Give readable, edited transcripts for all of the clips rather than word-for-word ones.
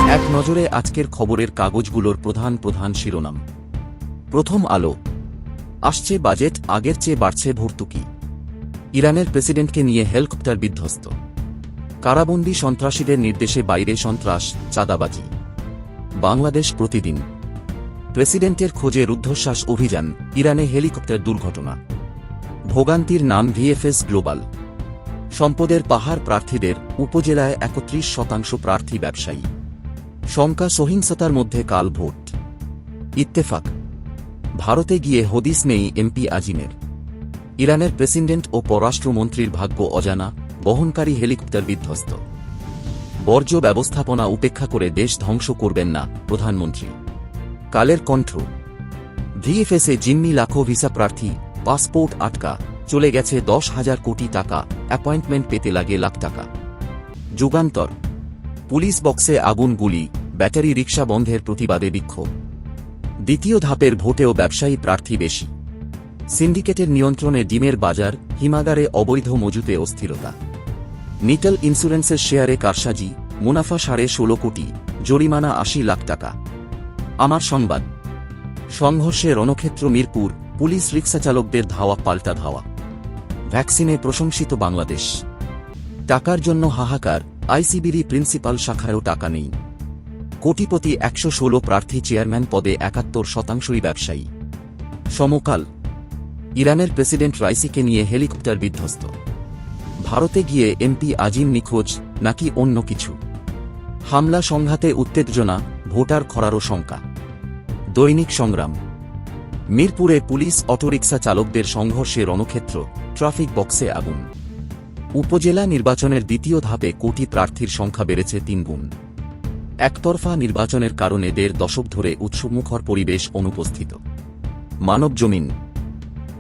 এক নজরে আজকের খবরের কাগজগুলোর প্রধান প্রধান শিরোনাম। প্রথম আলো। আসছে বাজেট, আগের চেয়ে বাড়ছে ভর্তুকি। ইরানের প্রেসিডেন্টকে নিয়ে হেলিকপ্টার বিধ্বস্ত। কারাবন্দী সন্ত্রাসীদের নির্দেশে বাইরে সন্ত্রাস, চাঁদাবাজি। বাংলাদেশ প্রতিদিন। প্রেসিডেন্টের খোঁজে রুদ্ধশ্বাস অভিযান, ইরানে হেলিকপ্টার দুর্ঘটনা। ভোগান্তির নাম ভিএফএস গ্লোবাল। সম্পদের পাহাড় প্রার্থীদের, উপজেলায় ৩১% প্রার্থী ব্যবসায়ী। শঙ্কা সহিংসতার মধ্যে কাল ভোট। ইত্তেফাক। ভারতে গিয়ে হদিস নেই এমপি আজিমের। ইরানের প্রেসিডেন্ট ও পররাষ্ট্রমন্ত্রীর ভাগ্য অজানা, বহনকারী হেলিকপ্টার বিধ্বস্ত। বর্জ্য ব্যবস্থাপনা উপেক্ষা করে দেশ ধ্বংস করবেন না, প্রধানমন্ত্রী। কালের কণ্ঠ। ভিএফএসে জিম্মি লাখো ভিসা প্রার্থী, পাসপোর্ট আটকা, চলে গেছে ১০,০০০ কোটি টাকা, অ্যাপয়েন্টমেন্ট পেতে লাগে লাখ টাকা। যুগান্তর। পুলিশ বক্সে আগুন, গুলি, ব্যাটারি রিকশা বন্ধের প্রতিবাদে বিক্ষোভ। দ্বিতীয় ধাপের ভোটেও ব্যবসায়ী প্রার্থী বেশি। সিন্ডিকেটের নিয়ন্ত্রণে ডিমের বাজার, হিমাগারে অবৈধ মজুতে অস্থিরতা। নিটল ইন্স্যুরেন্সের শেয়ারে কারসাজি, মুনাফা ১৬.৫ কোটি, জরিমানা ৮০ লাখ টাকা। আমার সংবাদ। সংঘর্ষে রণক্ষেত্র মিরপুর, পুলিশ রিকশাচালকদের ধাওয়া পাল্টা ধাওয়া। ভ্যাকসিনে প্রশংসিত বাংলাদেশ। টাকার জন্য হাহাকার, আইসিবিরই প্রিন্সিপাল শাখায়ও টাকা নেই। কোটিপতি ১১৬ প্রার্থী, চেয়ারম্যান পদে ৭১%ই ব্যবসায়ী। সমকাল। ইরানের প্রেসিডেন্ট রাইসিকে নিয়ে হেলিকপ্টার বিধ্বস্ত। ভারতে গিয়ে এমপি আজিম নিখোঁজ, নাকি অন্য কিছু? হামলা সংঘাতে উত্তেজনা, ভোটার খরারও শঙ্কা। দৈনিক সংগ্রাম। মিরপুরে পুলিশ অটোরিকশা চালকদের সংঘর্ষে রণক্ষেত্র, ট্রাফিক বক্সে আগুন। উপজেলা নির্বাচনের দ্বিতীয় ধাপে কোটি প্রার্থীর সংখ্যা বেড়েছে ৩ গুণ। একতরফা নির্বাচনের কারণে ১.৫ দশক ধরে উৎসবমুখর পরিবেশ অনুপস্থিত। মানবজমিন।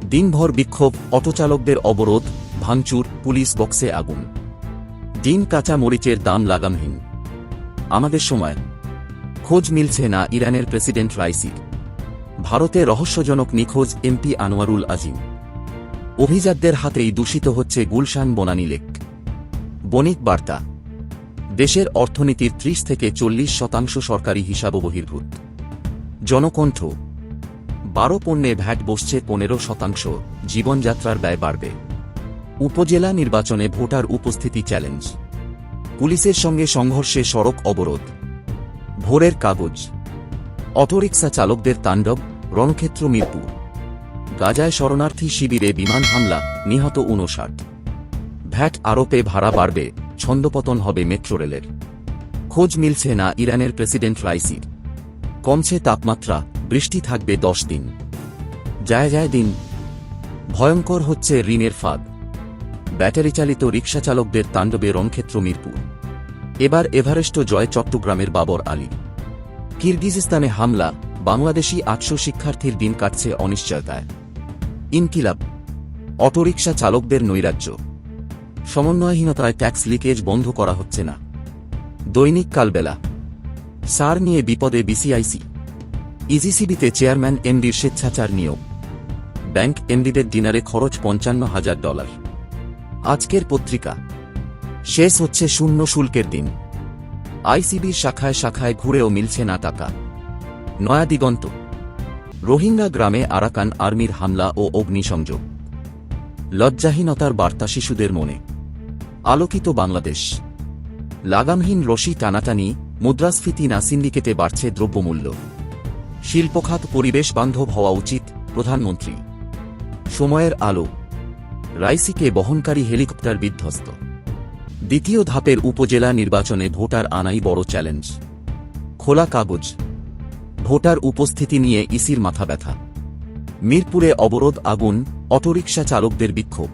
দিনভর বিক্ষোভ, অটোচালকদের অবরোধ, ভাঙচুর, পুলিশ বক্সে আগুন। ডিম, কাঁচা মরিচের দাম লাগামহীন। আমাদের সময়। খোঁজ মিলছে না ইরানের প্রেসিডেন্ট রাইসির। ভারতে রহস্যজনক নিখোঁজ এমপি আনোয়ারুল আজিম। অভিজাতদের হাতেই দূষিত হচ্ছে গুলশান বনানী লেক। বণিক বার্তা। দেশের অর্থনীতির ৩০ থেকে ৪০% সরকারি হিসাব বহির্ভূত। জনকণ্ঠ। ১২ পণ্যে ভ্যাট বসছে ১৫%, জীবনযাত্রার ব্যয় বাড়বে। উপজেলা নির্বাচনে ভোটার উপস্থিতি চ্যালেঞ্জ। পুলিশের সঙ্গে সংঘর্ষে সড়ক অবরোধ। ভোরের কাগজ। অটোরিকশা চালকদের তাণ্ডব, রণক্ষেত্র মিরপুর। গাজায় শরণার্থী শিবিরে বিমান হামলা, নিহত ৫৯। ভ্যাট আরোপে ভাড়া বাড়বে, ছন্দপতন হবে মেট্রো রেলের। খোঁজ মিলছে না ইরানের প্রেসিডেন্ট রাইসির। কমছে তাপমাত্রা, বৃষ্টি থাকবে ১০ দিন। যায় যায় দিন। ভয়ঙ্কর হচ্ছে ঋণের ফাঁদ। ব্যাটারিচালিত রিকশাচালকদের তাণ্ডবে রণক্ষেত্র মিরপুর। এবার এভারেস্ট জয় চট্টগ্রামের বাবর আলী। কিরগিজস্তানে হামলা, বাংলাদেশি ৮০০ শিক্ষার্থীর দিন কাটছে অনিশ্চয়তায়। ইনকিলাব। অটোরিকশা চালকদের নৈরাজ্য। সমন্বয়হীনতায় ট্যাক্স লিকেজ বন্ধ করা হচ্ছে না। দৈনিক কালবেলা। সার নিয়ে বিপদে বিসিআইসি। ইজিসিবিতে চেয়ারম্যান এমডির স্বেচ্ছাচার নিয়োগ। ব্যাংক এমডিদের ডিনারে খরচ $৫৫,০০০। আজকের পত্রিকা। শেষ হচ্ছে শূন্য শুল্কের দিন। আইসিবির শাখায় শাখায় ঘুরেও মিলছে না টাকা। নয়া দিগন্ত। রোহিঙ্গা গ্রামে আরাকান আর্মির হামলা ও অগ্নিসংযোগ। লজ্জাহীনতার বার্তা শিশুদের মনে। আলোকিত বাংলাদেশ। লাগামহীন রশি টানাটানি, মুদ্রাস্ফীতি না সিন্ডিকেটে বাড়ছে দ্রব্যমূল্য। শিল্পখাত পরিবেশ বান্ধব হওয়া উচিত, প্রধানমন্ত্রী। সময়ের আলো। রাইসিকে বহনকারী হেলিকপ্টার বিধ্বস্ত। দ্বিতীয় ধাপের উপজেলা নির্বাচনে ভোটার আনাই বড় চ্যালেঞ্জ। খোলা কাগজ। ভোটার উপস্থিতি নিয়ে ইসির মাথা ব্যথা। মিরপুরে অবরোধ, আগুন, অটোরিকশা চালকদের বিক্ষোভ।